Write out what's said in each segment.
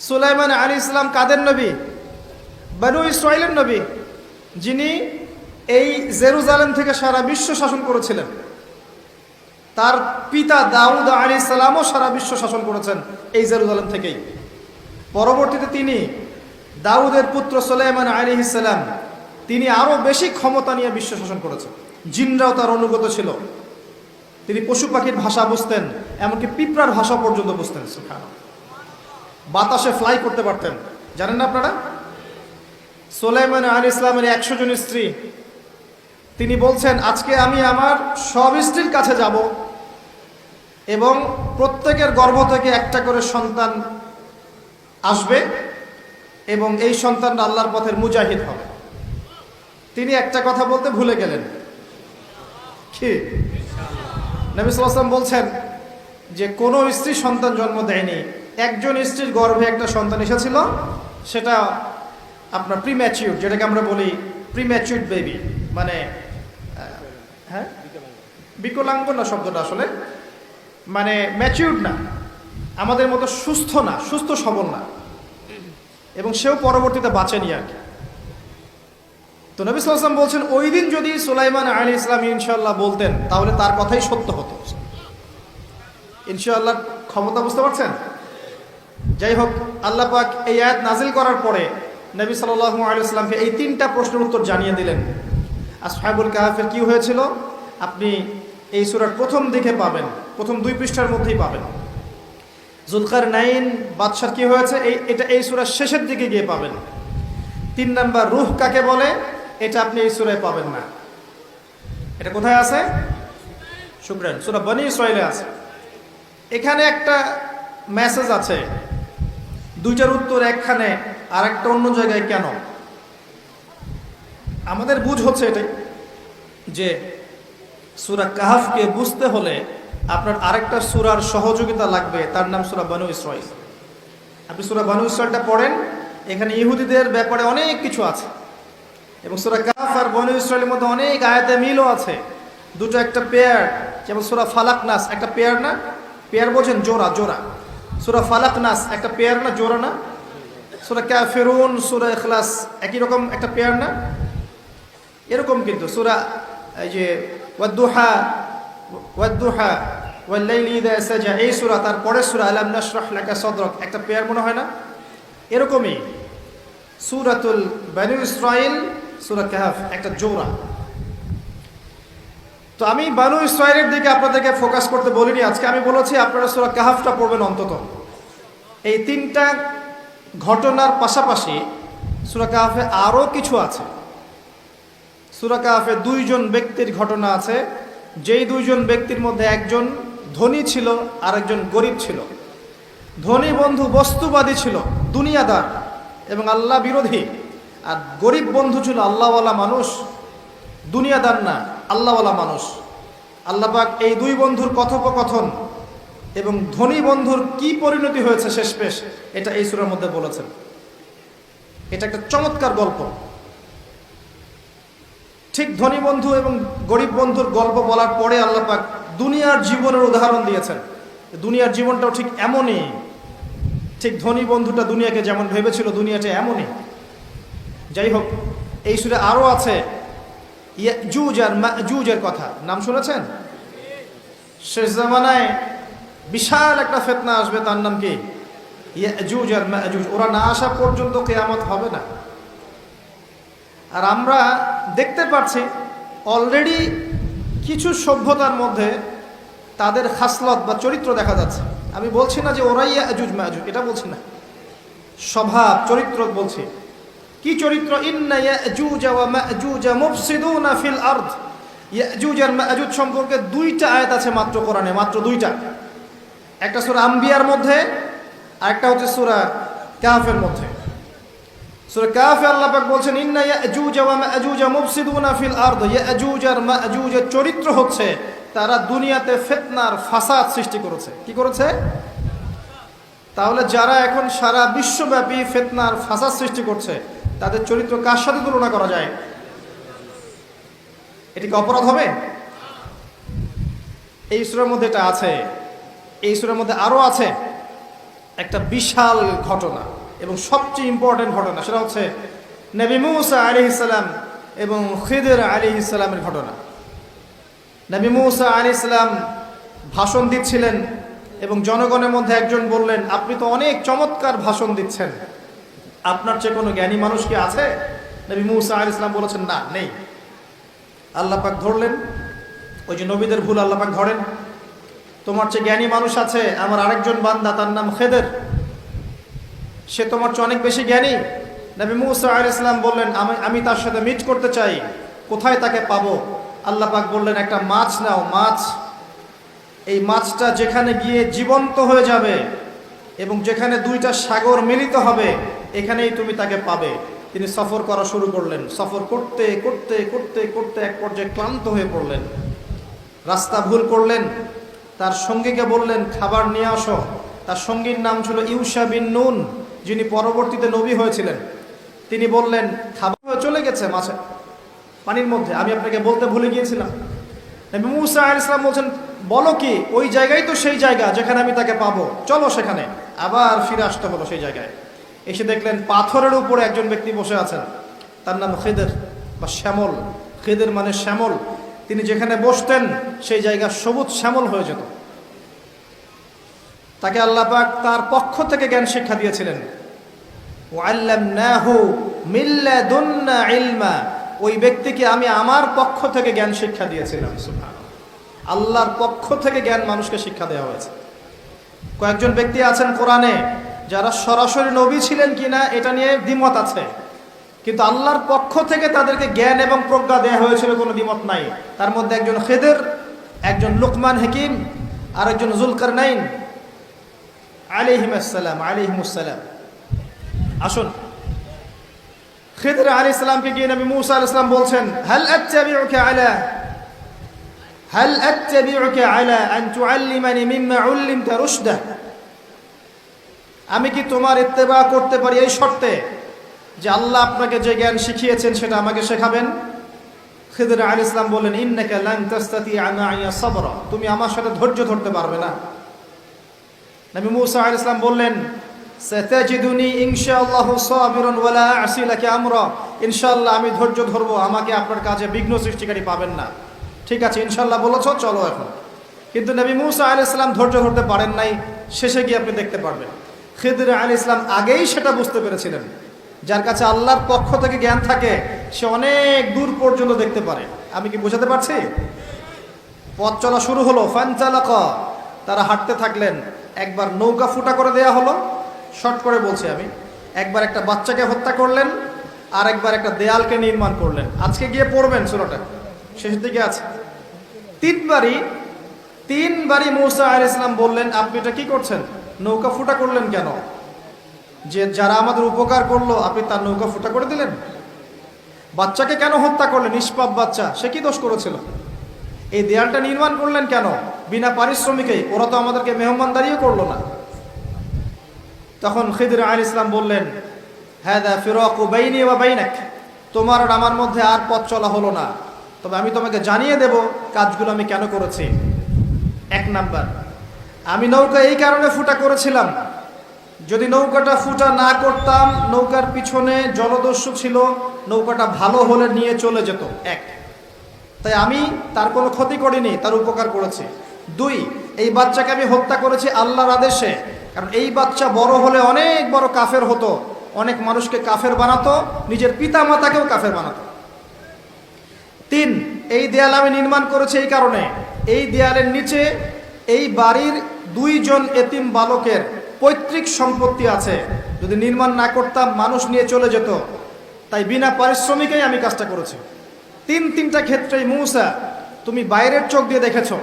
সুলাইমান আলাইহিস সালাম কাদের নবী? বনু ইসরাইলের নবী, যিনি এই জেরুজালেম থেকে সারা বিশ্ব শাসন করেছিলেন। তার পিতা দাউদ আলাইহিস সালামও সারা বিশ্ব শাসন করেছেন এই জেরুজালেম থেকেই। পরবর্তীতে তিনি দাউদের পুত্র সুলাইমান আলাইহিস সালাম, তিনি আরো বেশি ক্ষমতা নিয়ে বিশ্ব শাসন করেছেন। জিনরাও তার অনুগত ছিল। তিনি পশু পাখির ভাষা বুঝতেন, এমনকি পিঁপড়ার ভাষা পর্যন্ত বুঝতেন। বাতাসে ফ্লাই করতে পারতেন। জানেন না আপনারা? সুলাইমান আলাইহিস সালামের 100 জন স্ত্রী, তিনি বলছেন আজকে আমি আমার সব স্ত্রীর কাছে যাব এবং প্রত্যেকের গর্ভ থেকে একটা করে সন্তান আসবে এবং এই সন্তানটা আল্লাহর পথের মুজাহিদ হবে। তিনি একটা কথা বলতে ভুলে গেলেন, কি? নবী সাল্লাল্লাহু আলাইহি ওয়াসাল্লাম বলছেন যে কোনো স্ত্রী সন্তান জন্ম দেয়নি, একজন স্ত্রীর গর্ভে একটা সন্তান এসেছিল, সেটা আপনার প্রিম্যাচিউর, যেটাকে আমরা বলি প্রিম্যাচিউর বেবি, মানে হ্যাঁ বিকলাঙ্গ না শব্দটা আসলে, মানে ম্যাচিউর না, আমাদের মতো সুস্থ না, সুস্থ সবল না, এবং সেও পরবর্তীতে বাঁচেনি আর কি। তো নবী সাল্লাল্লাহু আলাইহি ওয়াসাল্লাম বলছেন ওই দিন যদি সুলাইমান আলাইহিস সালাম ইনশাআল্লাহ বলতেন তাহলে তার কথাই সত্য হতো। ইনশাআল্লাহ ক্ষমতা বুঝতে পারছেন? যাই হোক, আল্লাহ পাক এই আয়াত নাজিল করার পরে নবী সাল্লাল্লাহু আলাইহি ওয়াসাল্লামকে এই 3টা প্রশ্নের উত্তর জানিয়ে দিলেন। আসহাবুল কাহাফের কি হয়েছিল আপনি এই সূরার প্রথম দিকে পাবেন, প্রথম 2 পৃষ্ঠার মধ্যেই পাবেন। যুলকারনাইন বাদশার কি হয়েছে এটা এই সূরার শেষের দিকে গিয়ে পাবেন। 3 নাম্বার রূহ কাকে বলে, এটা আপনি এই সূরায় পাবেন না। এটা কোথায় আছে? শুকরান, সূরা বনী ইসরাঈলে আছে। এখানে একটা মেসেজ আছে, 2টার উত্তর একখানে আর একটা অন্য জায়গায় কেন? আমাদের বুঝ হচ্ছে এটাই যে সূরা কাহাফকে বুঝতে হলে আপনার আরেকটা সূরার সহযোগিতা লাগবে, তার নাম সূরা বনী ইসরাঈল। আপনি সূরা বনী ইসরাঈলটা পড়েন, এখানে ইহুদিদের ব্যাপারে অনেক কিছু আছে এবং সূরা কাহাফ আর বনী ইসরাঈলের মধ্যে অনেক আয়াতে মিলও আছে। দুটো একটা পেয়ার, যেমন সূরা ফালাক নাস একটা পেয়ার না? পেয়ার বোঝেন? জোড়া জোড়া। সূরা ফালাক নাস একটা পেয়ার না, জোড়া না? সূরা কাফিরুন, সূরা ইখলাস একই রকম একটা পেয়ার না? এরকম কিন্তু সূরা এই যে ওয়াদ-দুহা ওয়াল-লাইলি ইযা সাজা, এই সূরা, তার পরের সূরা আলাম নাশরাহ লাকা সাদরাক, একটা পেয়ার মনে হয় না? এরকমই সূরাতুল বনী ইসরাঈল, সূরা কাহাফ একটা জোড়া। তো আমি বনী ইসরাঈলের দিকে আপনাদেরকে ফোকাস করতে বলিনি আজকে, আমি বলেছি আপনারা সূরা কাহাফটা পড়বেন অন্তত। এই 3টা ঘটনার পাশাপাশি সূরা কাহাফে আরও কিছু আছে। সূরা কাহাফে 2 জন ব্যক্তির ঘটনা আছে, যেই 2 জন ব্যক্তির মধ্যে একজন ধনী ছিল আর একজন গরিব ছিল। ধনী বন্ধু বস্তুবাদী ছিল, দুনিয়াদার এবং আল্লাহ বিরোধী, আর গরিব বন্ধু ছিল আল্লাহওয়ালা মানুষ, দুনিয়াদার না, আল্লাহওয়ালা মানুষ। আল্লাহ পাক এই 2 বন্ধুর কথোপকথন এবং ধনী বন্ধুর কি পরিণতি হয়েছে শেষমেশ, এটা এই সূরার মধ্যে বলেছেন। এটা একটা চমৎকার গল্প। ঠিক ধনী বন্ধু এবং গরিব বন্ধুর গল্প বলার পরে আল্লাহ পাক দুনিয়ার জীবনের উদাহরণ দিয়েছেন। দুনিয়ার জীবনটাও ঠিক এমনই, ঠিক ধনী বন্ধুটা দুনিয়াকে যেমন ভেবেছিল দুনিয়াটা এমনই। যাই হোক, এই সূরা আরও আছে ইয়াজুজ আর মাজুজের কথা, নাম শুনেছেন? শেষ জামানায় বিশাল একটা ফিতনা আসবে, তার নাম কি? ইয়াজুজ আর মাজুজ। ওরা না আসা পর্যন্ত কিয়ামত হবে না। আর আমরা দেখতে পাচ্ছি অলরেডি কিছু সভ্যতার মধ্যে তাদের খাসলত বা চরিত্র দেখা যাচ্ছে। আমি বলছি না যে ওরাই ইয়াজুজ মাজুজ, এটা বলছি না, স্বভাব চরিত্র বলছি। কি চরিত্র? ইন্না ইয়াজুজ ওয়া মাজুজ মুফসিদুনা ফিল আরদ। ইয়াজুজ আর মাজুজ সম্পর্কে 2টা আয়াত আছে মাত্র কোরআনে, মাত্র 2টা। একটা সূরা আম্বিয়ার মধ্যে আর একটা হচ্ছে সূরা কাহাফের মধ্যে। সূরা কাহাফে আল্লাহ পাক বলছেন ইন্না ইয়াজুজ ওয়া মাজুজ মুফসিদুনা ফিল আরদ। ইয়াজুজ আর মাজুজের চরিত্র হচ্ছে তারা দুনিয়াতে ফিতনার ফাসাদ সৃষ্টি করেছে। কি করেছে? তাহলে যারা এখন সারা বিশ্বব্যাপী ফিতনার ফাসাদ সৃষ্টি করছে, তাদের চরিত্র কার সাথে তুলনা করা যায়? এটি কি অপরাধ হবে? এই সূরার মধ্যে এটা আছে। এই সূরার মধ্যে আরও আছে। একটা বিশাল ঘটনা এবং সবচেয়ে ইম্পর্টেন্ট ঘটনা, সেটা হচ্ছে নবী মূসা আলাইহিস সালাম এবং খিদর আলাইহিস সালামের ঘটনা। নবী মূসা আলাইহিস সালাম ভাষণ দিচ্ছিলেন এবং জনগণের মধ্যে একজন বললেন, আপনি তো অনেক চমৎকার ভাষণ দিচ্ছেন, আপনার চেয়ে কোনো জ্ঞানী মানুষ কি আছে? নবী মূসা আলাইহিস সালাম বলেছেন, না, নেই। আল্লাহ পাক ধরলেন, ওই যে নবীদের ভুল আল্লাহ পাক ধরেন, তোমার চেয়ে জ্ঞানী মানুষ আছে আমার আরেকজন বান্দা, তার নাম খিদর, সে তোমার চেয়ে অনেক বেশি জ্ঞানী। নবী মূসা আলাইহিস সালাম বললেন, আমি তার সাথে মিট করতে চাই, কোথায় তাকে পাবো? আল্লাহ পাক বললেন, একটা মাছ নাও, মাছ, এই মাছটা যেখানে গিয়ে জীবন্ত হয়ে যাবে এবং যেখানে দুইটা সাগর মিলিত হবে, এখানেই তুমি তাকে পাবে। তিনি সফর করা শুরু করলেন। সফর করতে করতে করতে করতে এক পর্যায়ে ক্লান্ত হয়ে পড়লেন, রাস্তা ভুল করলেন। তার সঙ্গীকে বললেন, খাবার নিয়ে আসো। তার সঙ্গীর নাম ছিল ইউশা বিন নুন, যিনি পরবর্তীতে নবী হয়েছিলেন। তিনি বললেন, খাবার চলে গেছে মাছে পানির মধ্যে, আমি আপনাকে বলতে ভুলে গিয়েছিলাম। নবী মূসা আলাইহিস সালাম বলছেন, বলো কি? ওই জায়গায় তো সেই জায়গা যেখানে আমি তাকে পাবো, চলো সেখানে। আবার ফিরে আসতে হলো সেই জায়গায়। এসে দেখলেন পাথরের উপরে একজন ব্যক্তি বসে আছেন, তার নাম খিদর বা শ্যামল। খিদর মানে শ্যামল। তিনি যেখানে বসতেন সেই জায়গা সবুজ শ্যামল হয়ে যেত। তাকে আল্লাহ পাক তার পক্ষ থেকে জ্ঞান শিক্ষা দিয়েছিলেন। ওয়াল্লামনাহু মিন লাদুন্না ইলমা, ওই ব্যক্তিকে আমি আমার পক্ষ থেকে জ্ঞান শিক্ষা দিয়েছিলাম। সুবহানাল্লাহ, আল্লাহর পক্ষ থেকে জ্ঞান মানুষকে শিক্ষা দেওয়া হয়েছে। কয়েকজন ব্যক্তি আছেন কোরআনে যারা সরাসরি নবী ছিলেন কিনা এটা নিয়ে দ্বিমত আছে, কিন্তু আল্লাহর পক্ষ থেকে তাদেরকে জ্ঞান এবং প্রজ্ঞা দেওয়া হয়েছিল, কোনো দ্বিমত নাই। তার মধ্যে একজন খিদর, একজন লুকমান হাকিম, আর একজন যুলকারনাইন আলাইহিমুসসালাম। আসুন, খিদর আলাইহিস সালামকে গিয়ে নবী মূসা আলাইহিস সালাম বলছেন, হাল আত্তাবিউকা আলা আন তুআল্লিমানি মিম্মা উল্লিমতা রুশদা, আমি কি তোমার ইত্তেবা করতে পারি এই শর্তে যে আল্লাহ আপনাকে যে জ্ঞান শিখিয়েছেন সেটা আমাকে শেখাবেন? খিদর আলাইহিস সালাম বললেন, ইন্নাকা লান তাস্তাতিআ মা'ইয়া সাবরা, তুমি আমার সাথে ধৈর্য ধরতে পারবে না। নবী মূসা আলাইহিস সালাম বললেন, সাতাজিদুনি ইনশাআল্লাহু সাবিরান ওয়ালা আ'সি লাকা আমরা, ইনশাআল্লাহ আমি ধৈর্য ধরবো, আমাকে আপনার কাজে বিঘ্ন সৃষ্টিকারী পাবেন না। ঠিক আছে, ইনশাআল্লাহ বলেছো, চলো এখন। কিন্তু নবী মূসা আলাইহিস সালাম ধৈর্য ধরতে পারেন নাই। শেষে গিয়ে আপনি দেখতে পারবেন খিদর আলাইহিস সালাম আগেই সেটা বুঝতে পেরেছিলেন, যার কাছে আল্লাহর পক্ষ থেকে জ্ঞান থাকে সে অনেক দূর পর্যন্ত দেখতে পারে। আমি কি বোঝাতে পারছি? পথ চলা শুরু হলো, ফানতালাকা, তারা হাঁটতে থাকলেন। একবার নৌকা ফুটা করে দেয়া হলো, শর্ট করে বলছি আমি। একবার একটা বাচ্চাকে হত্যা করলেন, আর একবার একটা দেয়ালকে নির্মাণ করলেন। আজকে গিয়ে পড়বেন সূরাটা, শেষের দিকে আছে। তিনবারই মূসা আলাইহিস সালাম বললেন, আপনি এটা কি করছেন? নৌকা ফুটা করলেন কেন? যে যারা আমাদের উপকার করলো আপনি তার নৌকা ফুটা করে দিলেন। বাচ্চাকে কেন হত্যা করলেন? নিষ্পাপ বাচ্চা, সে কি দোষ করেছিল? এই দেয়ালটা নির্মাণ করলেন কেন বিনা পারিশ্রমিকেই? ওরা তো আমাদেরকে মেহমানদারিও করলো না। তখন খিদর আলাইহিস সালাম বললেন, হাদা ফিরাকু বাইনি ওয়া বাইনাক, তোমার আর আমার মধ্যে আর পথ চলা হলো না, তবে আমি তোমাকে জানিয়ে দেব কাজগুলো আমি কেন করেছি। এক নাম্বার, আমি নৌকা এই কারণে ফুটা করেছিলাম, যদি নৌকাটা ফুটা না করতাম নৌকার পিছনে জলদস্যু ছিল, নৌকাটা ভালো হলে নিয়ে চলে যেত। এক, তাই আমি তার কোনো ক্ষতি করিনি, তার উপকার করেছি। দুই, এই বাচ্চাকে আমি হত্যা করেছি আল্লাহর আদেশে, কারণ এই বাচ্চা বড় হলে অনেক বড় কাফের হতো, অনেক মানুষকে কাফের বানাতো, নিজের পিতা মাতাকেও কাফের বানাতো। তিন, এই দেয়াল আমি নির্মাণ করেছি এই কারণে, এই দেয়ালের নিচে এই বাড়ির দুইজন এতিম বালকের পৈতৃক সম্পত্তি আছে, যদি নির্মাণ না করতাম মানুষ নিয়ে চলে যেত, তাই বিনা পারিশ্রমিকেই আমি কাজটা করেছি। তিনটা ক্ষেত্রেই মূসা তুমি বাইরের চোখ দিয়ে দেখেছো,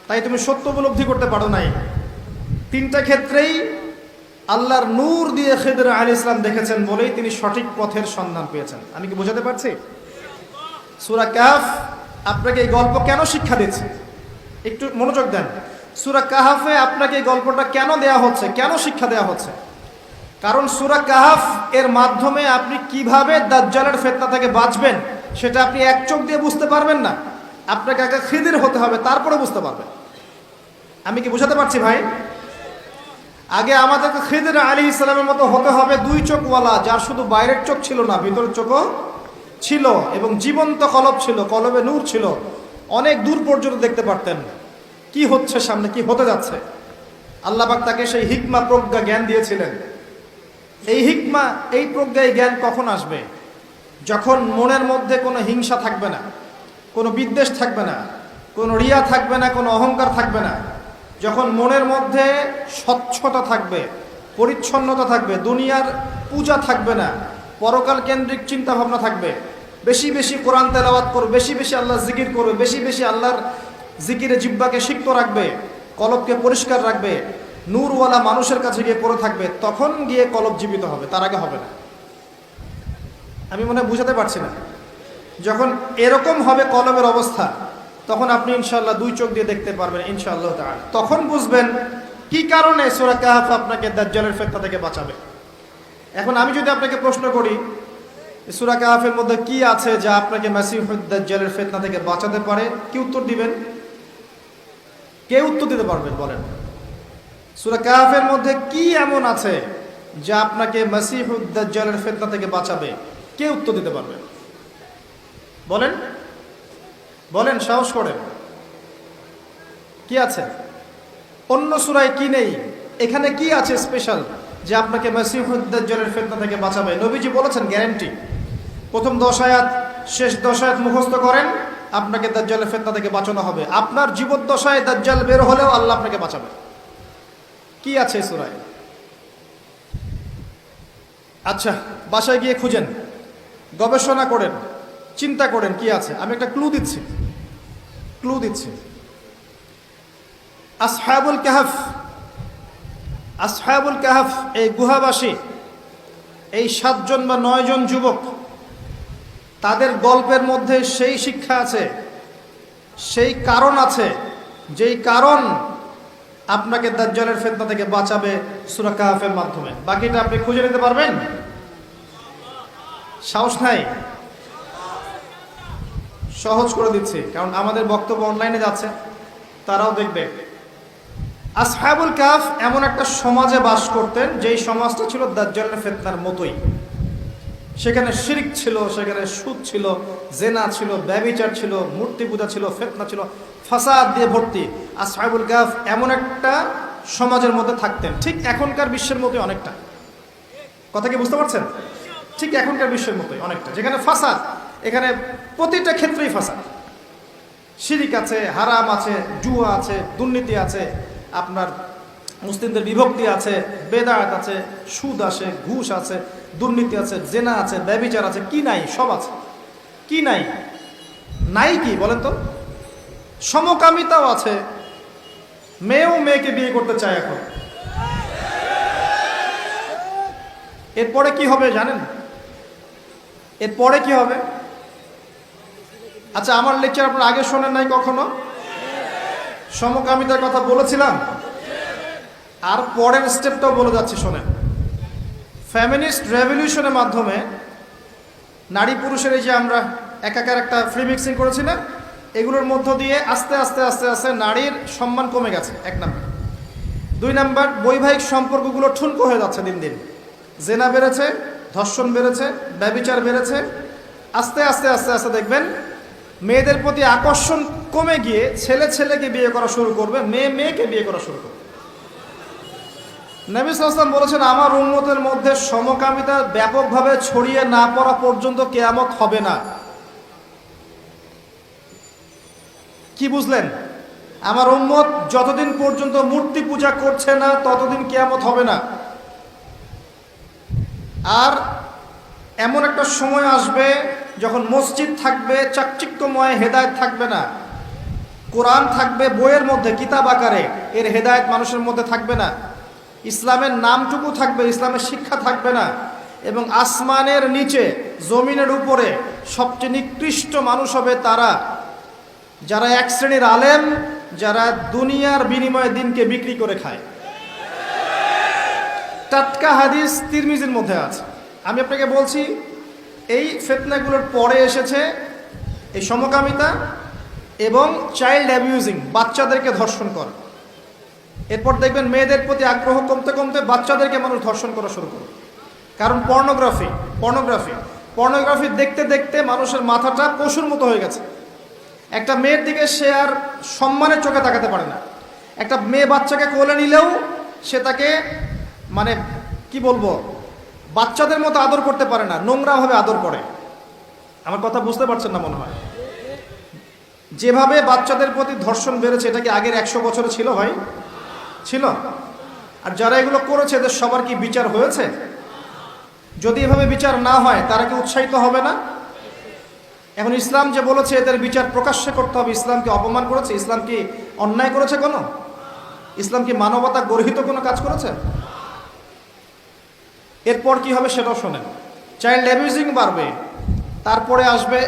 তাই তুমি সত্য উপলব্ধি করতে পারো নাই। তিনটা ক্ষেত্রেই আল্লাহর নূর দিয়ে খিদর আলাইহিস সালাম দেখেছেন বলেই তিনি সঠিক পথের সন্ধান পেয়েছেন। আমি কি বোঝাতে পারছি? সূরা কাহফ আপনাকে এই গল্প কেন শিক্ষা দিচ্ছে, একটু মনোযোগ দেন। সূরা কাহফে আপনাকে এই গল্পটা কেন দেয়া হচ্ছে, কেন শিক্ষা দেয়া হচ্ছে? কারণ সূরা কাহফ এর মাধ্যমে আপনি কিভাবে দাজ্জালের ফিতনা থেকে বাঁচবেন সেটা আপনি এক চোখ দিয়ে বুঝতে পারবেন না, আপনাকে আগে খিদির হতে হবে, তারপরে বুঝতে পারবেন। আমি কি বোঝাতে পারছি ভাই? আগে আমাদেরকে খিদর আলাইহিস সালামের মতো হতে হবে, দুই চোখওয়ালা, যার শুধু বাইরের চোখ ছিল না, ভিতরের চোখও ছিল, এবং জীবন্ত কলব ছিল, কলবে নূর ছিল, অনেক দূর পর্যন্ত দেখতে পারতেন কি হচ্ছে সামনে, কি হতে যাচ্ছে। আল্লাহ পাক তাকে সেই হিকমা, প্রজ্ঞা, জ্ঞান দিয়েছিলেন। এই হিকমা, এই প্রজ্ঞা, এই জ্ঞান কখন আসবে? যখন মনের মধ্যে কোনো হিংসা থাকবে না, কোনো বিদ্বেষ থাকবে না, কোনো রিয়া থাকবে না, কোনো অহংকার থাকবে না। যখন মনের মধ্যে স্বচ্ছতা থাকবে, পরিচ্ছন্নতা থাকবে, দুনিয়ার পূজা থাকবে না, পরকাল কেন্দ্রিক চিন্তা ভাবনা থাকবে, বেশি বেশি কোরআন তেলাওয়াত করবে, বেশি বেশি আল্লাহ জিকির করবে, বেশি বেশি আল্লাহর জিকিরে জিহ্বাকে সিক্ত রাখবে, কলবকে পরিষ্কার রাখবে, নূরওয়ালা মানুষের কাছে গিয়ে পড়ে থাকবে, তখন গিয়ে কলব জীবিত হবে, তার আগে হবে না। আমি মনে হয় বুঝাতে পারছি না। যখন এরকম হবে কলবের অবস্থা, তখন আপনি ইনশাআল্লাহ দুই চোখ দিয়ে দেখতে পারবেন ইনশাআল্লাহ তাআলা। তখন বুঝবেন কি কারণে সূরা কাহফ আপনাকে দাজ্জালের ফিতনা থেকে বাঁচাবে। এখন আমি যদি আপনাকে প্রশ্ন করি, সূরা কাহফের মধ্যে কি আছে যা আপনাকে মাসিহুদ দাজ্জালের ফিতনা থেকে বাঁচাতে পারে, কি উত্তর দিবেন? কে উত্তর দিতে পারবেন বলেন? সূরা কাহফের মধ্যে কি এমন আছে যা আপনাকে মাসিহুদ দাজ্জালের ফিতনা থেকে বাঁচাবে? কে উত্তর দিতে পারবেন বলেন? বলেন, সাহস করেন। কি আছে? অন্য সূরায় কি নেই? এখানে কি আছে স্পেশাল যে আপনাকে মাসিহুদ দাজ্জালের ফিতনা থেকে বাঁচাবে? নবীজি বলেছেন গ্যারান্টি। প্রথম 10 আয়াত, শেষ 10 আয়াত মুখস্থ করেন, আপনাকে দাজ্জালের ফিতনা থেকে বাঁচানো হবে। আপনার জীবদ্দশায় দাজ্জাল বের হলেও আল্লাহ আপনাকে বাঁচাবে। কি আছে এই সূরায়? আচ্ছা, বাসায় গিয়ে খুঁজেন, গবেষণা করেন, চিন্তা করেন কি আছে। আমি একটা ক্লু দিচ্ছি, আসহাবুল কাহফ, আসহাবুল কাহফ, এই গুহাবাসী, এই 7 জন বা 9 জন যুবক, তাদের গল্পের মধ্যে সেই শিক্ষা আছে, সেই কারণ আছে, যেই কারণ আপনাকে দাজ্জালের ফিতনা থেকে বাঁচাবে সূরা কাহফের মাধ্যমে। বাকিটা আপনি খুঁজে নিতে পারবেন? সাহস নাই? সহজ করে দিচ্ছি, কারণ আমাদের বক্তব্য অনলাইনে যাচ্ছে, তারাও দেখবে। আসহাবুল কাহফ এমন একটা সমাজে বাস করতেন, যেই সমাজটা ছিল দাজ্জালের ফিতনার মতোই। সেখানে শিরক ছিল, সেখানে সুদ ছিল, জেনা ছিল, ব্যভিচার ছিল, মূর্তি পূজা ছিল, ফিতনা ছিল, ফাসাদ দিয়ে ভর্তি। আসহাবুল কাহফ এমন একটা সমাজের মধ্যে থাকতেন, ঠিক এখনকার বিশ্বের মতোই অনেকটা। কথা কি বুঝতে পারছেন? ঠিক এখনকার বিশ্বের মতোই অনেকটা, যেখানে ফাসাদ, এখানে প্রতিটা ক্ষেত্রেই ফাসাদ। শিরিক আছে, হারাম আছে, জুয়া আছে, দুর্নীতি আছে, আপনার মুসলিমদের বিভক্তি আছে, বেদাত আছে, সুদ আছে, ঘুষ আছে, দুর্নীতি আছে, জেনা আছে, ব্যভিচার আছে, কি নাই? সব আছে। কি নাই? নাই কি বলেন তো? সমকামিতাও আছে, মেয়েও মেয়েকে বিয়ে করতে চায় এখন। এরপরে কি হবে জানেন? এরপরে কি হবে? আচ্ছা, আমার লেকচার আপনারা আগে শোনেন নাই কখনো? সমকামিতার কথা বলেছিলাম, আর পরের স্টেপটাও বলে যাচ্ছি, শোনেন। ফেমিনিস্ট রেভলিউশনের মাধ্যমে নারী পুরুষের এই যে আমরা একাকার একটা ফ্রি মিক্সিং করেছি না, এগুলোর মধ্য দিয়ে আস্তে আস্তে আস্তে আস্তে নারীর সম্মান কমে গেছে, 1 নাম্বার। 2 নাম্বার, বৈবাহিক সম্পর্কগুলো ঠুনকো হয়ে যাচ্ছে দিন দিন। জেনা বেড়েছে, ধর্ষণ বেড়েছে, ব্যভিচার বেড়েছে। আস্তে আস্তে আস্তে আস্তে দেখবেন মেয়েদের প্রতি আকর্ষণ কমে গিয়ে ছেলে ছেলেকে বিয়ে করা শুরু করবে, মেয়ে মেয়েকে বিয়ে করা শুরু করবে। নবী সাল্লাল্লাহু আলাইহি ওয়াসাল্লাম বলেছেন, আমার উম্মতের মধ্যে সমকামিতা ব্যাপকভাবে ছড়িয়ে না পড়া পর্যন্ত কিয়ামত হবে না। কি বুঝলেন? আমার উম্মত যতদিন পর্যন্ত মূর্তি পূজা করছে না, ততদিন কিয়ামত হবে না। আর এমন একটা সময় আসবে যখন মসজিদ থাকবে, চাকচিক্যময়, হেদায়েত থাকবে না। কোরআন থাকবে বইয়ের মধ্যে, কিতাব আকারে, এর হেদায়েত মানুষের মধ্যে থাকবে না। ইসলামের নামটুকু থাকবে, ইসলামের শিক্ষা থাকবে না। এবং আসমানের নিচে, জমিনের উপরে সবচেয়ে নিকৃষ্ট মানুষ হবে তারা, যারা 1 শ্রেণীর আলেম, যারা দুনিয়ার বিনিময়ে দিনকে বিক্রি করে খায়। টাটকা হাদিস তিরমিজির মধ্যে আছে। আমি আপনাকে বলছি, এই ফিতনাগুলোর পরে এসেছে এই সমকামিতা এবং চাইল্ড অ্যাবিউজিং, বাচ্চাদেরকে ধর্ষণ করা। এরপর দেখবেন মেয়েদের প্রতি আগ্রহ কমতে কমতে বাচ্চাদেরকে মানুষ ধর্ষণ করা শুরু করে। কারণ পর্নোগ্রাফি দেখতে দেখতে মানুষের মাথাটা পশুর মতো হয়ে গেছে। একটা মেয়ের দিকে সে আর সম্মানের চোখে তাকাতে পারে না। একটা মেয়ে বাচ্চাকে কোলে নিলেও সে তাকে মানে কি বলবো, বাচ্চাদের মতো আদর করতে পারে না, নোংরাভাবে আদর করে। আমার কথা বুঝতে পারছেন না মনে হয়। যেভাবে বাচ্চাদের প্রতি ধর্ষণ বেড়েছে, এটা কি আগের 100 বছরে ছিল ভাই? ছিল? আর যারা এগুলো করেছে এদের সবার কি বিচার হয়েছে? যদি এভাবে বিচার না হয় তারা কি উৎসাহিত হবে না? এখন ইসলাম যে বলেছে এদের বিচার প্রকাশ্যে করতে হবে, ইসলাম কি অপমান করেছে? ইসলাম কি অন্যায় করেছে কোনো? ইসলাম কি মানবতা গর্হিত কোনো কাজ করেছে? এরপর কি হবে সেটাও শোনেন। চাইল্ড অ্যাবিউজিং বাড়বে, তারপরে আসবে,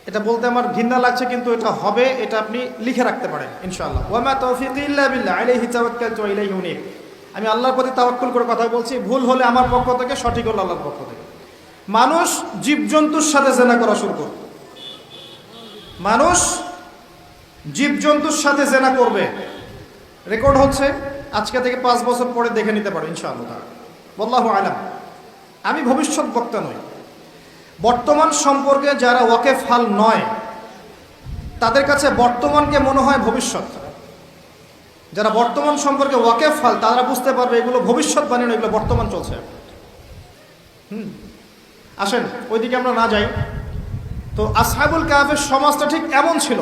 এটা বলতে আমার ঘৃণা লাগছে কিন্তু এটা হবে, এটা আপনি লিখে রাখতে পারেন ইনশাআল্লাহ। ওয়ামা তাওফীকি ইল্লা বিল্লাহ আলাইহি তাওয়াক্কালতু ওয়া ইলাইহি উনীব। আমি আল্লাহর প্রতি তাওয়াক্কুল করে কথা বলছি, ভুল হলে আমার পক্ষ থেকে, সঠিক হলে আল্লাহর পক্ষ থেকে। মানুষ জীবজন্তুর সাথে জেনা করা শুরু করবে, মানুষ জীবজন্তুর সাথে জেনা করবে। রেকর্ড হচ্ছে, আজকে থেকে 5 বছর পরে দেখে নিতে পারো ইনশাআল্লাহ। আল্লাহু আলাম। আমি ভবিষ্যৎ বক্তা নই। বর্তমান সম্পর্কে যারা ওয়াকেফহাল নয় তাদের কাছে বর্তমানকে মনে হয় ভবিষ্যৎ। যারা বর্তমান সম্পর্কে ওয়াকেফহাল তারা বুঝতে পারবে এগুলো ভবিষ্যৎবাণী নয়, এগুলো বর্তমান চলছে। আসেন ওইদিকে আমরা না যাই। তো আসহাবুল কাহফের সমাজটা ঠিক এমন ছিল,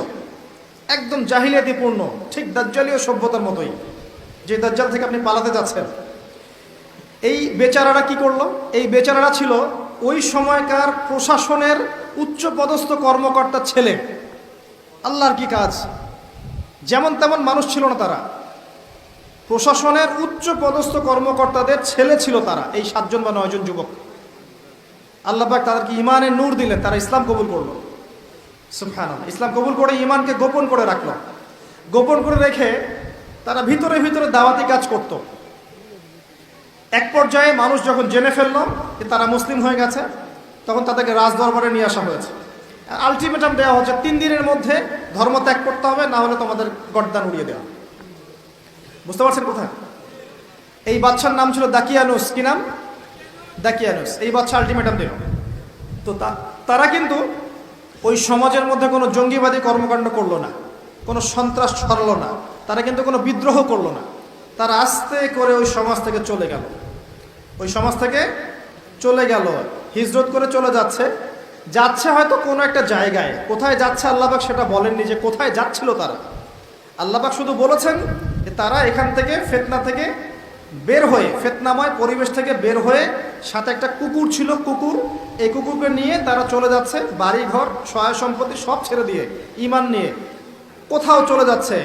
একদম জাহিলিয়াতিপূর্ণ, ঠিক দাজ্জালীয় সভ্যতার মতোই, যে দাজ্জাল থেকে আপনি পালাতে যাচ্ছেন। এই বেচারারা কি করলো? এই বেচারারা ছিল ওই সময়কার প্রশাসনের উচ্চ পদস্থ কর্মকর্তার ছেলে। আল্লাহর কি কাজ! যেমন তেমন মানুষ ছিল না তারা, প্রশাসনের উচ্চ পদস্থ কর্মকর্তাদের ছেলে ছিল তারা, এই 7 জন বা 9 জন যুবক। আল্লাহ পাক তাদেরকে ইমানের নূর দিলেন, তারা ইসলাম কবুল করলো। সুবহানাল্লাহ। ইসলাম কবুল করে ইমানকে গোপন করে রাখলো। গোপন করে রেখে তারা ভিতরে ভিতরে দাওয়াতি কাজ করত। এক পর্যায়ে মানুষ যখন জেনে ফেললো যে তারা মুসলিম হয়ে গেছে, তখন তাদেরকে রাজদরবারে নিয়ে আসা হয়েছে। আলটিমেটাম দেওয়া হচ্ছে 3 দিনের মধ্যে ধর্ম ত্যাগ করতে হবে, না হলে তোমাদের গর্দান উড়িয়ে দেওয়া। বুঝতে পারছেন কোথায়? এই বাচ্চার নাম ছিল দাকিয়ানুস। কি নাম? দাকিয়ানুস। এই বাচ্চা আলটিমেটাম দিল। তো তারা কিন্তু ওই সমাজের মধ্যে কোনো জঙ্গিবাদী কর্মকাণ্ড করলো না, কোনো সন্ত্রাস ছড়ালো না, তারা কিন্তু কোনো বিদ্রোহ করলো না। তারা আস্তে করে ওই সমাজ থেকে চলে গেল। ওই সমাজ থেকে চলে গেল, হিজরত করে চলে যাচ্ছে হয়তো কোনো একটা জায়গায়। কোথায় যাচ্ছে আল্লাহ পাক সেটা বলেননি যে কোথায় যাচ্ছিল তারা। আল্লাহ পাক শুধু বলেছেন যে তারা এখান থেকে ফিতনা থেকে বের হয়ে, ফিতনাময় পরিবেশ থেকে বের হয়ে, সাথে একটা কুকুর ছিল, কুকুর, এই কুকুরকে নিয়ে তারা চলে যাচ্ছে, বাড়ি ঘর সহায় সম্পত্তি সব ছেড়ে দিয়ে ঈমান নিয়ে কোথাও চলে যাচ্ছে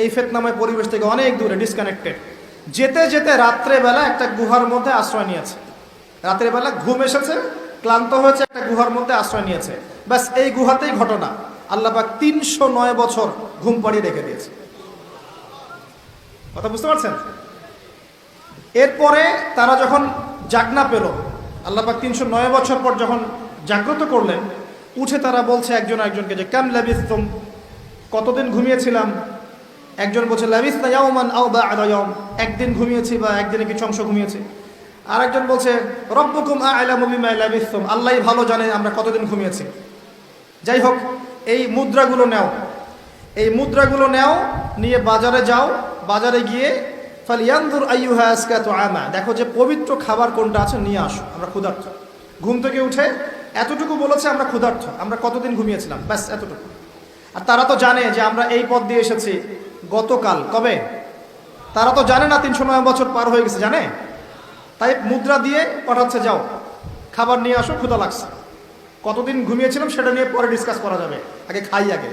এই ফিতনাময় পরিবেশ থেকে অনেক দূরে, ডিসকানেক্টেড। যেতে যেতে রাত্রেবেলা একটা গুহার মধ্যে আশ্রয় নিয়েছে। রাত্রেবেলা ঘুম এসেছে, ক্লান্ত হয়েছে, একটা গুহার মধ্যে আশ্রয় নিয়েছে। ব্যাস এই গুহাতেই ঘটনা। আল্লাহ পাক 309 বছর ঘুম পাড়িয়ে রেখে দিয়েছে। কথা বুঝতে পারছেন? এরপরে তারা যখন জাগনা পেল, আল্লাহ পাক 309 বছর পর যখন জাগ্রত করলেন, উঠে তারা বলছে একজন একজনকে যে কাম লাবিসতুম, কতদিন ঘুমিয়েছিলাম? একজন বলছে লাবিসনা ইয়াওমান আও বা'দা ইয়াওম, একদিন ঘুমিয়েছি বা একদিনে কিছু অংশ ঘুমিয়েছি। আর একজন বলছে রব্বুকুম আ'লামু বিমা লাবিসতুম, আল্লাহই ভালো জানে আমরা কতদিন ঘুমিয়েছি। যাই হোক, এই মুদ্রাগুলো নাও, এই মুদ্রাগুলো নাও, নিয়ে বাজারে যাও, বাজারে গিয়ে ফালিয়ানজুর আইয়ুহা আসকাতু আমা, দেখো যে পবিত্র খাবার কোনটা আছে নিয়ে আসো, আমরা ক্ষুধার্ত। ঘুম থেকে উঠে এতটুকু বলেছে আমরা ক্ষুধার্ত, আমরা কতদিন ঘুমিয়েছিলাম, ব্যাস এতটুকু। আর তারা তো জানে যে আমরা এই পথ দিয়ে এসেছি গতকাল, কবে? তারা তো জানে না 309 বছর পার হয়ে গেছে, জানে? তাই মুদ্রা দিয়ে পাঠাচ্ছে, যাও খাবার নিয়ে আসো, ক্ষুধা লাগছে। কতদিন ঘুমিয়েছিলাম সেটা নিয়ে পরে ডিসকাস করা যাবে, আগে খাই, আগে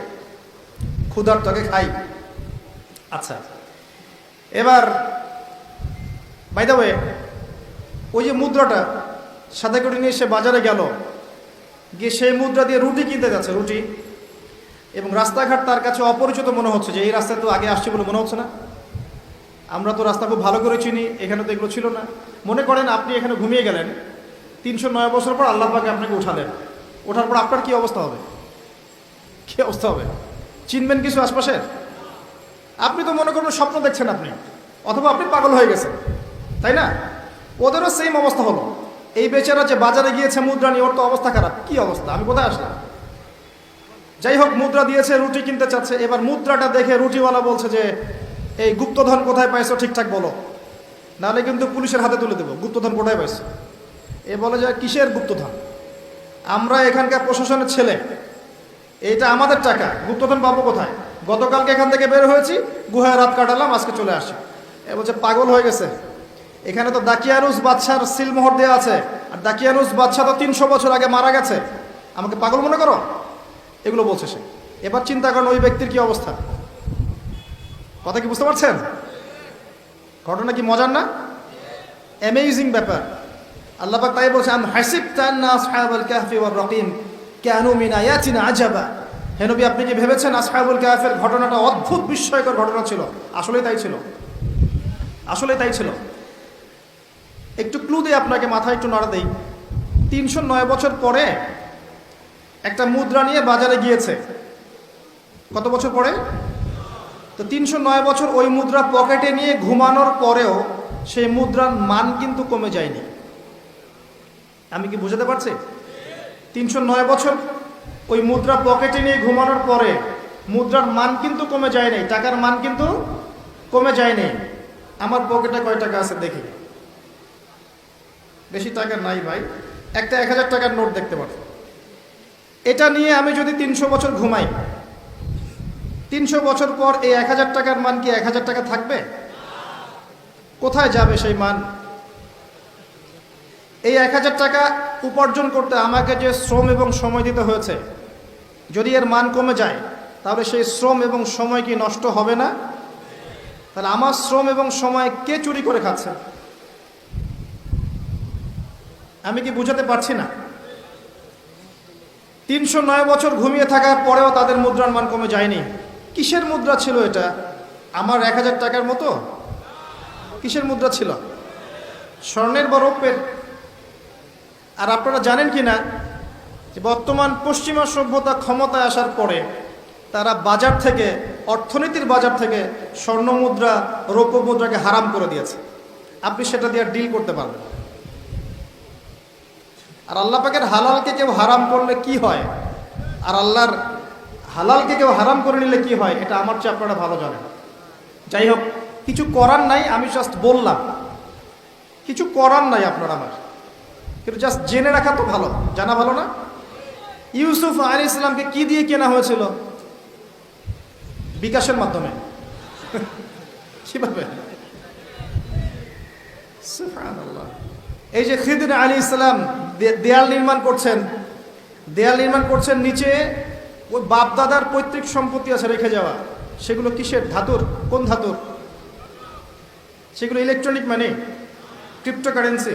ক্ষুধার্ত, আগে খাই। আচ্ছা, এবার বাই দ্য ওয়ে, ওই যে মুদ্রাটা সাথে করে নিয়ে সে বাজারে গেল, গিয়ে সেই মুদ্রা দিয়ে রুটি কিনতে যাচ্ছে, রুটি। এবং রাস্তাঘাট তার কাছে অপরিচিত মনে হচ্ছে, যে এই রাস্তায় তো আগে আসছে বলে মনে হচ্ছে না, আমরা তো রাস্তা খুব ভালো করে চিনি, এখানে তো এগুলো ছিল না। মনে করেন আপনি এখানে ঘুমিয়ে গেলেন, 309 বছর পর আল্লাহ পাকে আপনাকে উঠালেন, ওঠার পর আপনার কি অবস্থা হবে? কি অবস্থা হবে? চিনবেন কিছু আশপাশের? আপনি তো মনে করুন স্বপ্ন দেখছেন আপনি, অথবা আপনি পাগল হয়ে গেছেন, তাই না? ওদেরও সেম অবস্থা হলো। এই বেচারা যে বাজারে গিয়েছে মুদ্রা নিয়ে, ওর তো অবস্থা খারাপ। কি অবস্থা, আমি কোথায় আসলাম? যাই হোক, মুদ্রা দিয়েছে, রুটি কিনতে চাচ্ছে। এবার মুদ্রাটা দেখে রুটিওয়ালা বলছে যে এই গুপ্তধন কোথায় পাইছো ঠিকঠাক বলো, নাহলে কিন্তু পুলিশের হাতে তুলে দেবো। গুপ্তধন কোথায় পাইছো? এ বলে যে কিসের গুপ্তধন, আমরা এখানকার প্রশাসনের ছেলে, এইটা আমাদের টাকা, গুপ্তধন পাবো কোথায়? গতকালকে এখান থেকে বের হয়েছি, গুহায় রাত কাটালাম, আজকে চলে আসি। এ বলছে পাগল হয়ে গেছে, এখানে তো দাকিয়ানুস বাদশার সিলমোহর দেওয়া আছে, আর দাকিয়ানুস বাদশা তো 300 বছর আগে মারা গেছে, আমাকে পাগল মনে করো? এগুলো বলছে সে। এবার চিন্তা করেন ওই ব্যক্তির কি অবস্থা। কথা কি বুঝতে পারছেন? ঘটনা কি মজার না? অ্যামেজিং ব্যাপার। আল্লাহ পাক তাই বলছে, আম হাসিবতা আন্না আসহাবাল কাহফি ওয়ার রাকিম কানু মিন আয়াতিনা আজাবা। হে নবী, আপনি কি ভেবেছেন আসহাবুল কাহফের ঘটনাটা অদ্ভুত বিস্ময়কর ঘটনা ছিল? আসলেই তাই ছিল, আসলেই তাই ছিল। একটু ক্লু দিই আপনাকে, মাথায় একটু নাড়া দেই। 309 বছর পরে একটা মুদ্রা নিয়ে বাজারে গিয়েছে। কত বছর পরে? তো 309 বছর ওই মুদ্রা পকেটে নিয়ে ঘুমানোর পরেও সেই মুদ্রার মান কিন্তু কমে যায়নি। আমি কি বুঝাতে পারছি? 309 বছর ওই মুদ্রা পকেটে নিয়ে ঘুমানোর পরে মুদ্রার মান কিন্তু কমে যায় নাই, টাকার মান কিন্তু কমে যায়নি। আমার পকেটে কয় টাকা আছে দেখি। বেশি টাকা নাই ভাই, একটা 1000 টাকার নোট দেখতে পাচ্ছি। এটা নিয়ে আমি যদি 300 বছর ঘুমাই, 300 বছর পর এই 1000 টাকার মান কি 1000 টাকা থাকবে? কোথায় যাবে সেই মান? এই 1000 টাকা উপার্জন করতে আমাকে যে শ্রম এবং সময় দিতে হয়েছে, যদি এর মান কমে যায় তাহলে সেই শ্রম এবং সময় কি নষ্ট হবে না? তাহলে আমার শ্রম এবং সময় কে চুরি করে খাচ্ছে? আমি কি বুঝাতে পারছি না? 309 বছর ঘুমিয়ে থাকার পরেও তাদের মুদ্রার মান কমে যায়নি। কিসের মুদ্রা ছিল এটা? আমার 1000 টাকার মতো? কিসের মুদ্রা ছিল? স্বর্ণের বা রৌপ্যের? আর আপনারা জানেন কি না যে বর্তমান পশ্চিমা সভ্যতা ক্ষমতায় আসার পরে তারা বাজার থেকে, অর্থনীতির বাজার থেকে স্বর্ণ মুদ্রা, রৌপ্য মুদ্রাকে হারাম করে দিয়েছে। আপনি সেটা দিয়ে ডিল করতে পারবেন। আর আল্লাহ পাকের হালালকে কেউ হারাম করলে কি হয়, আর আল্লাহর হালালকে কেউ হারাম করে নিলে কি হয়, এটা আমার চেয়ে আপনারা ভালো জানেন। যাই হোক, কিছু করার নাই, আমি জাস্ট বললাম, কিছু করার নাই আপনার আমার, কিন্তু জাস্ট জেনে রাখা তো ভালো, জানা ভালো না? ইউসুফ আলাইহিস সালামকে কি দিয়ে কেনা হয়েছিল? বিকাশের মাধ্যমে। কিভাবে? সুবহানাল্লাহ। এই যে খিদির আলাইহিস সালাম দেয়াল নির্মাণ করছেন, দেয়াল নির্মাণ করছেন, নিচে ওই বাপদাদার পৈতৃক সম্পত্তি আছে রেখে যাওয়া। সেগুলো কিসের? ধাতুর। কোন ধাতুর? সেগুলো ইলেকট্রনিক মানি, ক্রিপ্টোকারেন্সি,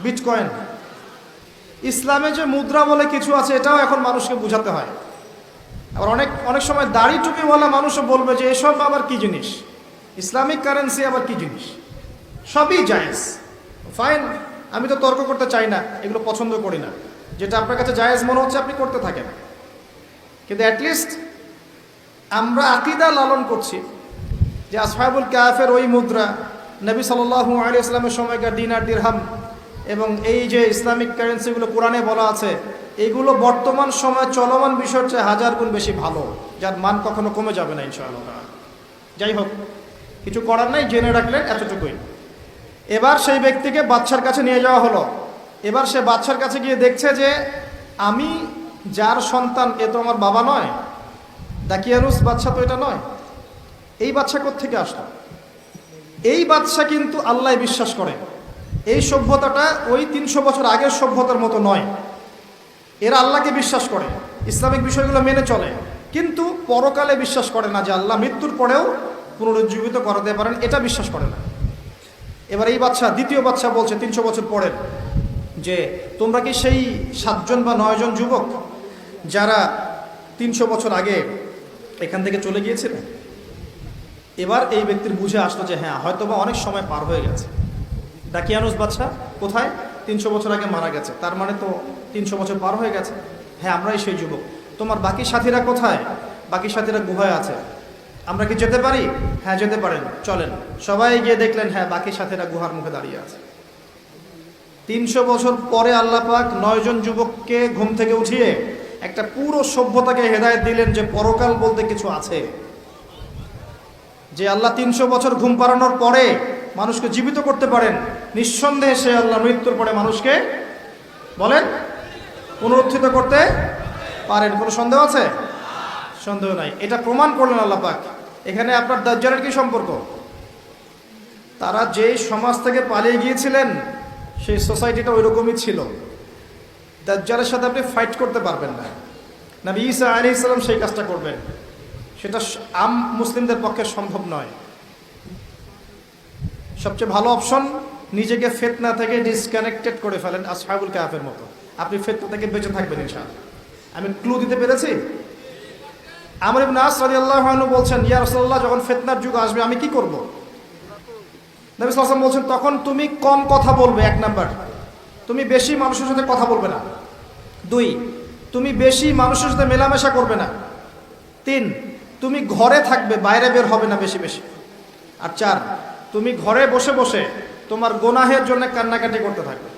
বিটকয়েন। ইসলামে যে মুদ্রা বলে কিছু আছে, এটাও এখন মানুষকে বোঝাতে হয়। আবার অনেক সময় দাড়ি টুপিওয়ালা মানুষও বলবে যে এসব আবার কি জিনিস, ইসলামিক কারেন্সি আবার কি জিনিস। সবই জায়েজ, ফাইন, আমি তো তর্ক করতে চাই না, এগুলো পছন্দ করি না। যেটা আপনার কাছে জায়েজ মনে হচ্ছে আপনি করতে থাকেন, কিন্তু অ্যাটলিস্ট আমরা আকীদা লালন করছি যে আসহাবুল কাহফের ওই মুদ্রা, নবী সাল্লাল্লাহু আলাইহি ওয়াসাল্লামের সময়কার দিনার দিরহাম, এবং এই যে ইসলামিক কারেন্সিগুলো কোরআনে বলা আছে, এগুলো বর্তমান সময় চলমান বিষয়ের চেয়ে 1000 গুণ বেশি ভালো, যার মান কখনো কমে যাবে না ইনশাআল্লাহ। যাই হোক, কিছু করার নাই, জেনে রাখলেন এতটুকুই। এবার সেই ব্যক্তিকে বাদশার কাছে নিয়ে যাওয়া হলো। এবার সে বাদশার কাছে গিয়ে দেখছে যে আমি যার সন্তান, এ তো আমার বাবা নয়, দাকিয়ানুস বাদশা তো এটা নয়। এই বাদশা কোত্থেকে আসলো? এই বাদশা কিন্তু আল্লাহ বিশ্বাস করে। এই সভ্যতাটা ওই 300 বছর আগের সভ্যতার মতো নয়। এরা আল্লাহকে বিশ্বাস করে, ইসলামিক বিষয়গুলো মেনে চলে, কিন্তু পরকালে বিশ্বাস করে না যে আল্লাহ মৃত্যুর পরেও পুনরুজ্জীবিত করাতে পারেন, এটা বিশ্বাস করে না। এবার এই বাদশা, দ্বিতীয় বাদশা বলছে 300 বছর পরের, যে তোমরা কি সেই 7 জন বা 9 জন যুবক যারা 300 বছর আগে এখান থেকে চলে গিয়েছিলেন? এবার এই ব্যক্তির বুঝে আসলো যে হ্যাঁ, হয়তো বা অনেক সময় পার হয়ে গেছে। দাকিয়ানুস বাদশা কোথায়? 300 বছর আগে মারা গেছে, তার মানে তো 300 বছর পার হয়ে গেছে। হ্যাঁ, আমরাই সেই যুবক। তোমার বাকি সাথীরা কোথায়? বাকি সাথীরা গুহায় আছে। আমরা কি যেতে পারি? হ্যাঁ যেতে পারেন, চলেন। সবাই গিয়ে দেখলেন হ্যাঁ বাকি সাথীরা গুহার মুখে দাঁড়িয়ে আছে। 300 বছর পরে আল্লাহ পাক 9 জন যুবককে ঘুম থেকে উঠিয়ে একটা পুরো সভ্যতাকে হেদায়েত দিলেন যে পরকাল বলতে কিছু আছে, যে আল্লাহ 300 বছর ঘুম পাড়ানোর পরে মানুষকে জীবিত করতে পারেন। নিঃসন্দেহে সে আল্লাহ মৃত্যুর পরে মানুষকে বলেন পুনরুত্থিত করতে পারেন। কোনো সন্দেহ আছে? সন্দেহ নাই। এটা প্রমাণ করলেন আল্লাহ পাক। এখানে আপনার দাজ্জালের কি সম্পর্ক? তারা যেই সমাজ থেকে পালিয়ে গিয়েছিলেন সেই সোসাইটিটা ওই রকমই ছিল। দাজ্জালের সাথে আপনি ফাইট করতে পারবেন না। নবী ঈসা আলাইহিস সালাম সেই কাজটা করবেন, সেটা আম মুসলিমদের পক্ষে সম্ভব নয়। সবচেয়ে ভালো অপশন নিজেকে ফিতনা থেকে ডিসকানেক্টেড করে ফেলেন, আসহাবুল কাহফের মতো। আপনি ফিতনা থেকে বেঁচে থাকবেন ইনশাআল্লাহ। আমি ক্লু দিতে পেরেছি? আমর ইবনে আস রাদিয়াল্লাহু আনহু বলছেন, ইয়া রাসূলুল্লাহ, যখন ফিতনার যুগ আসবে আমি কি করব? নবী সাল্লাল্লাহু আলাইহি ওয়াসাল্লাম বলছেন, তখন তুমি কম কথা বলবে। 1 নাম্বার, তুমি বেশি মানুষের সাথে কথা বলবে না। 2, তুমি বেশি মানুষের সাথে মেলামেশা করবে না। 3, তুমি ঘরে থাকবে, বাইরে বের হবে না বেশি বেশি। আর 4, তুমি ঘরে বসে বসে তোমার গুনাহের জন্য কান্নাকাটি করতে থাকবে।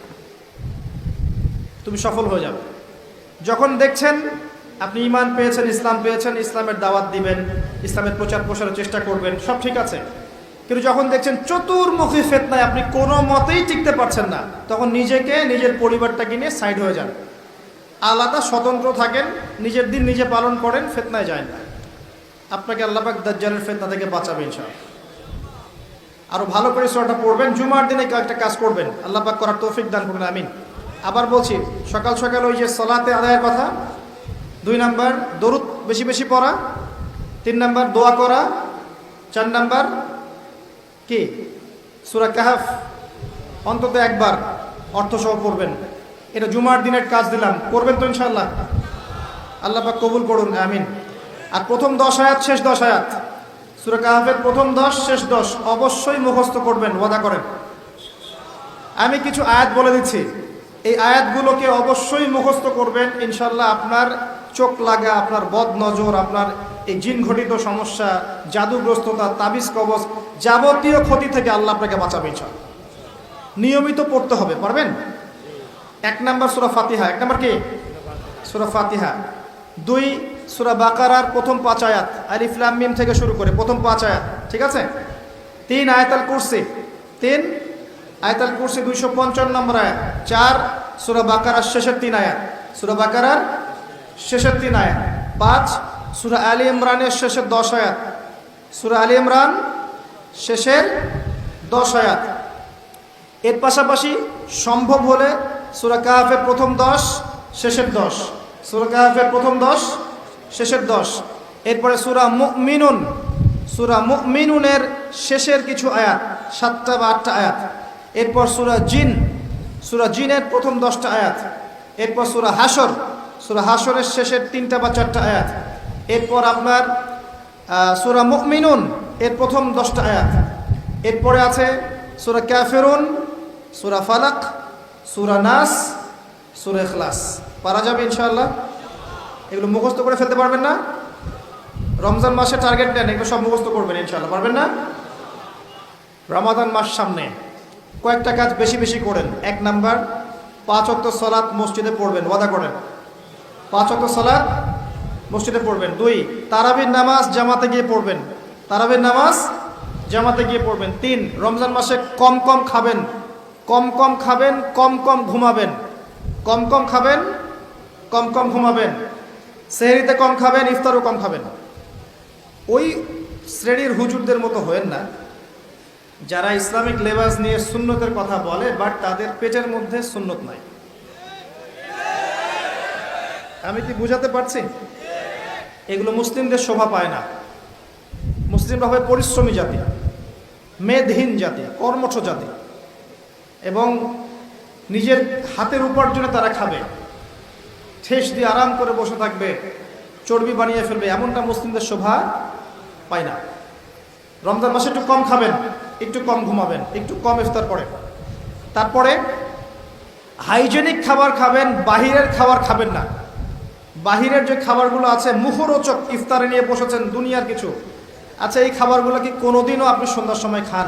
তুমি সফল হয়ে যাবে। যখন দেখছেন আপনি ঈমান পেয়েছেন, ইসলাম পেয়েছেন, ইসলামের দাওয়াত দিবেন, ইসলামের প্রচার প্রসারের চেষ্টা করবেন, সব ঠিক আছে। কিন্তু যখন দেখছেন চতুর্মুখী ফিতনায় আপনি কোনো মতেই টিকতে পারছেন না, তখন নিজেকে, নিজের পরিবারটাকে নিয়ে সাইড হয়ে যান, আলাদা স্বতন্ত্র থাকেন, নিজের দিন নিজে পালন করেন, ফিতনায় যায় না। আপনাকে আল্লাহ পাক দাজ্জালের ফিতনা থেকে বাঁচাবে ইনশাআল্লাহ। আরো ভালো করে সূরাটা পড়বেন, জুমার দিনে একটা কাজ করবেন, আল্লাহ পাক করার তৌফিক দান করুন, আমিন। আবার বলছি, সকাল সকাল ওই যে সালাতে আদায়ের কথা, 2 নাম্বার দরুদ বেশি বেশি পড়া, 3 নাম্বার দোয়া করা, 4 নাম্বার কি সূরা কাহফ অন্তত একবার অর্থসহ পড়বেন। এটা জুমার দিনের কাজ দিলাম, করবেন তো ইনশাআল্লাহ? আল্লাহ পাক কবুল করুন, আমিন। আর প্রথম 10 আয়াত, শেষ 10 আয়াত, সূরা কাহফের প্রথম 10 শেষ 10 অবশ্যই মুখস্থ করবেন, ওয়াদা করেন। আমি কিছু আয়াত বলে দিচ্ছি, এই আয়াতগুলোকে অবশ্যই মুখস্থ করবেন ইনশাআল্লাহ। আপনার চোখ লাগা, আপনার বদ নজর, আপনার এই জিন ঘটিত সমস্যা, জাদুগ্রস্ততা, তাবিজ কবজ, যাবতীয় ক্ষতি থেকে আল্লাহ আপনাকে বাঁচাবে ইনশাআল্লাহ। নিয়মিত পড়তে হবে, পারবেন? 1 নাম্বার সূরা ফাতিহা। 1 নাম্বার কি? সূরা ফাতিহা। 2 সূরা বাকারার প্রথম 5 আয়াত, আলিফ লাম মিম থেকে শুরু করে প্রথম 5 আয়াত, ঠিক আছে? 3 আয়াতুল কুরসি, 3 আয়াতুল কুরসি 255 নম্বর আয়াত। 4 সূরা বাকারার শেষের 3 আয়াত, সূরা বাকারার শেষের 3 আয়াত। 5 সূরা আলী ইমরানের শেষের 10 আয়াত, সূরা আলী ইমরান শেষের 10 আয়াত। এর পাশাপাশি সম্ভব হলে সূরা কাহফের প্রথম 10 শেষের 10, সূরা কাহফের প্রথম 10 শেষের 10। এরপরে সূরা মুমিনুন, সূরা মুমিনুনের শেষের কিছু আয়াত, 7টা বা 8টা আয়াত। এরপর সূরা জিন, সূরা জিনের প্রথম 10টা আয়াত। এরপর সূরা হাশর, সূরা হাশরের শেষের 3টা বা 4টা আয়াত। এরপর আপনার সূরা মুমিনুন এর প্রথম 10টা আয়াত। এরপরে আছে সূরা কাফিরুন, সূরা ফালাক, সূরা নাস, সূরা ইখলাস। পারা যাবে ইনশাআল্লাহ? এগুলো মুখস্থ করে ফেলতে পারবেন না? রমজান মাসে টার্গেট নেন, এগুলো সব মুখস্থ করবেন ইনশাআল্লাহ, পারবেন না? রমাদান মাস সামনে, কয়েকটা কাজ বেশি বেশি করেন। 1 নাম্বার 5 ওয়াক্ত সালাত মসজিদে পড়বেন, ওয়াদা করেন 5 ওয়াক্ত সালাত মসজিদে পড়বেন। 2 তারাবির নামাজ জামাতে গিয়ে পড়বেন, তারাবির নামাজ জামাতে গিয়ে পড়বেন। 3 রমজান মাসে কম কম খাবেন, কম কম খাবেন, কম কম ঘুমাবেন, কম কম খাবেন, কম কম ঘুমাবেন। সেহরিতে কম খাবেন, ইফতারও কম খাবেন। ওই শ্রেণীর হুজুরদের মতো হয়েন না যারা ইসলামিক লেবাস নিয়ে সুন্নতের কথা বলে, বাট তাদের পেটের মধ্যে সুন্নত নাই। আমি কি বুঝাতে পারছি? এগুলো মুসলিমদের শোভা পায় না। মুসলিমরা হয় পরিশ্রমী জাতি, মেধহীন জাতি, কর্মঠ জাতি, এবং নিজের হাতের উপার্জনে তারা খাবে, ঠেস দিয়ে আরাম করে বসে থাকবে, চর্বি বানিয়ে ফেলবে, এমনটা মুসলিমদের শোভা পায় না। রমজান মাসে একটু কম খাবেন, একটু কম ঘুমাবেন, একটু কম ইফতার করেন। তারপরে হাইজেনিক খাবার খাবেন, বাহিরের খাবার খাবেন না। বাহিরের যে খাবারগুলো আছে মুখরোচক, ইফতারে নিয়ে বসেছেন দুনিয়ার কিছু, আচ্ছা, এই খাবারগুলো কি কোনোদিনও আপনি সন্ধ্যার সময় খান?